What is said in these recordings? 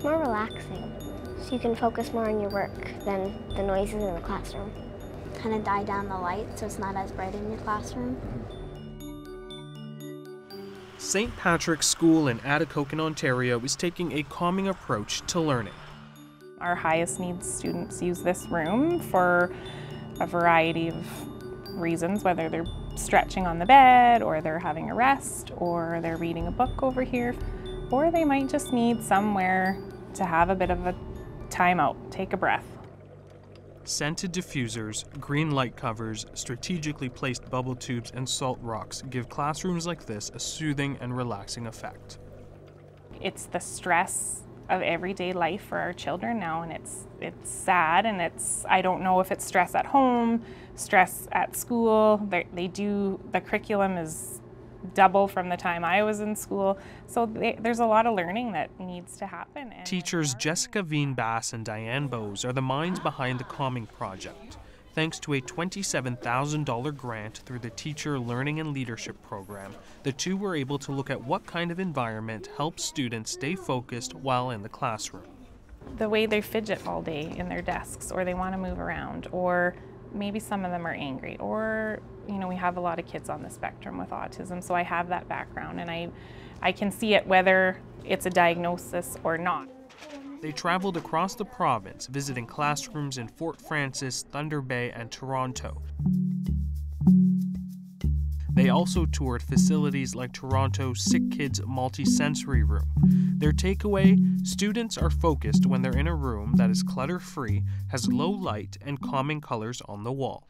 more relaxing, so you can focus more on your work than the noises in the classroom. Kind of die down the light so it's not as bright in your classroom. St. Patrick's School in Atikokan, Ontario is taking a calming approach to learning. Our highest needs students use this room for a variety of reasons, whether they're stretching on the bed, or they're having a rest, or they're reading a book over here, or they might just need somewhere to have a bit of a time out, take a breath. Scented diffusers, green light covers, strategically placed bubble tubes, and salt rocks give classrooms like this a soothing and relaxing effect. It's the stress of everyday life for our children now, and it's sad, and I don't know if it's stress at home, stress at school. The curriculum is double from the time I was in school, so there's a lot of learning that needs to happen. Teachers Jessica Veen-Bass and Diane Bowes are the minds behind the Calming Project. Thanks to a $27,000 grant through the Teacher Learning and Leadership Program, the two were able to look at what kind of environment helps students stay focused while in the classroom. The way they fidget all day in their desks, or they want to move around, or maybe some of them are angry, or we have a lot of kids on the spectrum with autism, so I have that background, and I can see it whether it's a diagnosis or not. They traveled across the province, visiting classrooms in Fort Frances, Thunder Bay, and Toronto. They also toured facilities like Toronto's Sick Kids Multi-Sensory Room. Their takeaway: students are focused when they're in a room that is clutter-free, has low light, and calming colors on the wall.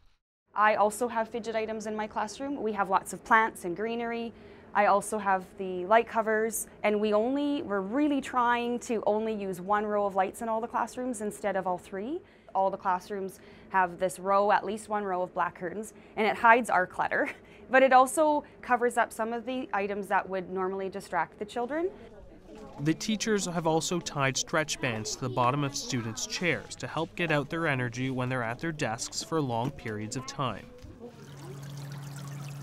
I also have fidget items in my classroom. We have lots of plants and greenery. I also have the light covers, and we're really trying to only use one row of lights in all the classrooms instead of all three. All the classrooms have this row, at least one row of black curtains, and it hides our clutter, but it also covers up some of the items that would normally distract the children. The teachers have also tied stretch bands to the bottom of students' chairs to help get out their energy when they're at their desks for long periods of time.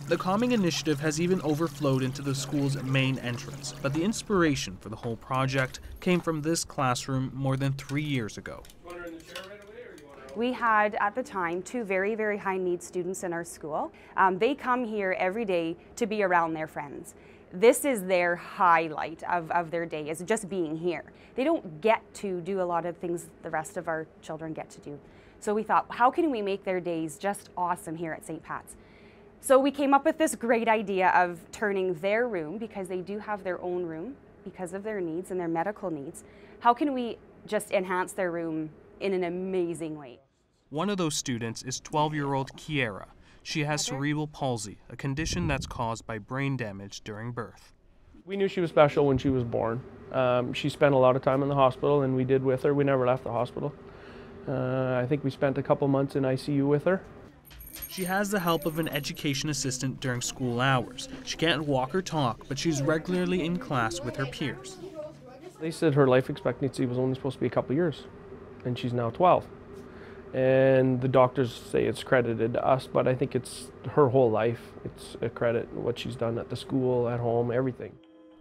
The Calming initiative has even overflowed into the school's main entrance, but the inspiration for the whole project came from this classroom more than 3 years ago. We had, at the time, two very, very high need students in our school. They come here every day to be around their friends. This is their highlight of their day, is just being here. They don't get to do a lot of things the rest of our children get to do. So we thought, how can we make their days just awesome here at St. Pat's? So we came up with this great idea of turning their room, because they do have their own room because of their needs and their medical needs. How can we just enhance their room in an amazing way? One of those students is 12-year-old Kiera. She has cerebral palsy, a condition that's caused by brain damage during birth. We knew she was special when she was born. She spent a lot of time in the hospital, and we did with her. We never left the hospital. I think we spent a couple months in ICU with her. She has the help of an education assistant during school hours. She can't walk or talk, but she's regularly in class with her peers. They said her life expectancy was only supposed to be a couple years, and she's now 12. And the doctors say it's credited to us, but I think it's her whole life. It's a credit, what she's done at the school, at home, everything.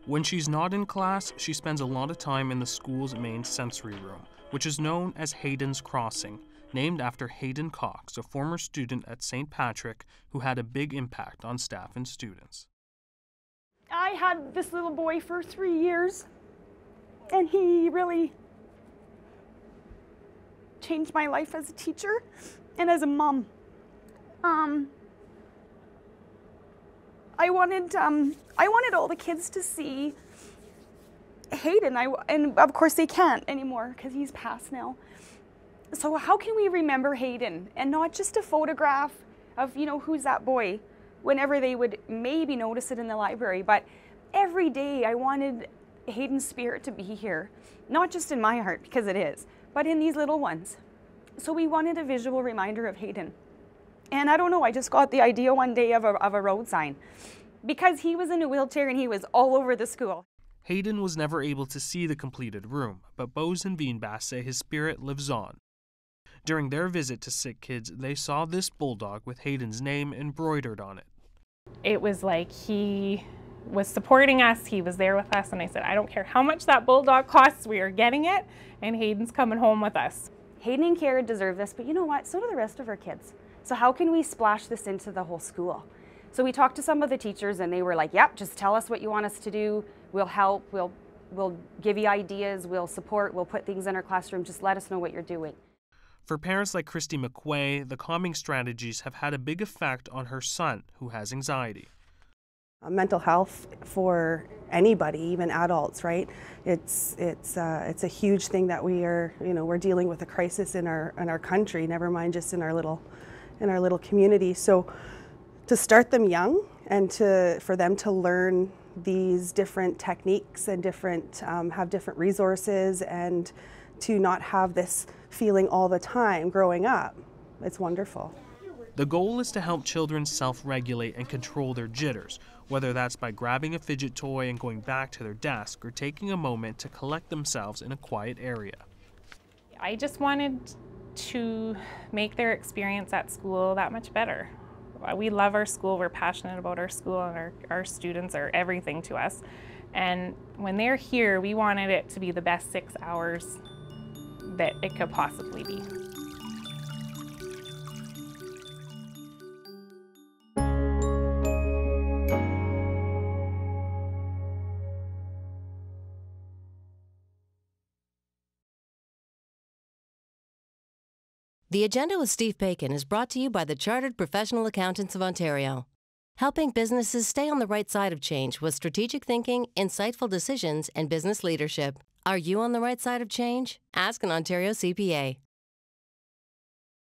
When she's not in class, she spends a lot of time in the school's main sensory room, which is known as Hayden's Crossing, named after Hayden Cox, a former student at St. Patrick who had a big impact on staff and students. I had this little boy for 3 years, and he really changed my life as a teacher and as a mom. I wanted all the kids to see Hayden, and of course they can't anymore because he's passed now. So how can we remember Hayden, and not just a photograph of, who's that boy, whenever they would maybe notice it in the library, but every day I wanted Hayden's spirit to be here, not just in my heart, because it is, but in these little ones. So we wanted a visual reminder of Hayden. And I don't know, I just got the idea one day of a road sign, because he was in a wheelchair and he was all over the school. Hayden was never able to see the completed room, but Bowes and Veen-Bass say his spirit lives on. During their visit to Sick Kids, they saw this bulldog with Hayden's name embroidered on it. It was like he was supporting us. He was there with us, and I said, I don't care how much that bulldog costs, we are getting it, and Hayden's coming home with us. Hayden and Kara deserve this, but you know what? So do the rest of our kids. So how can we splash this into the whole school? So we talked to some of the teachers, and they were like, yep, just tell us what you want us to do. We'll help, we'll give you ideas, we'll support, we'll put things in our classroom. Just let us know what you're doing. For parents like Christy McQuay, the calming strategies have had a big effect on her son, who has anxiety. Mental health for anybody, even adults, right? It's a huge thing that we're dealing with a crisis in our country. Never mind just in our little community. So to start them young and for them to learn these different techniques and have different resources, and to not have this feeling all the time growing up, it's wonderful. The goal is to help children self-regulate and control their jitters, whether that's by grabbing a fidget toy and going back to their desk, or taking a moment to collect themselves in a quiet area. I just wanted to make their experience at school that much better. We love our school, we're passionate about our school, and our students are everything to us. And when they're here, we wanted it to be the best 6 hours that it could possibly be. The Agenda with Steve Paikin is brought to you by the Chartered Professional Accountants of Ontario, helping businesses stay on the right side of change with strategic thinking, insightful decisions, and business leadership. Are you on the right side of change? Ask an Ontario CPA.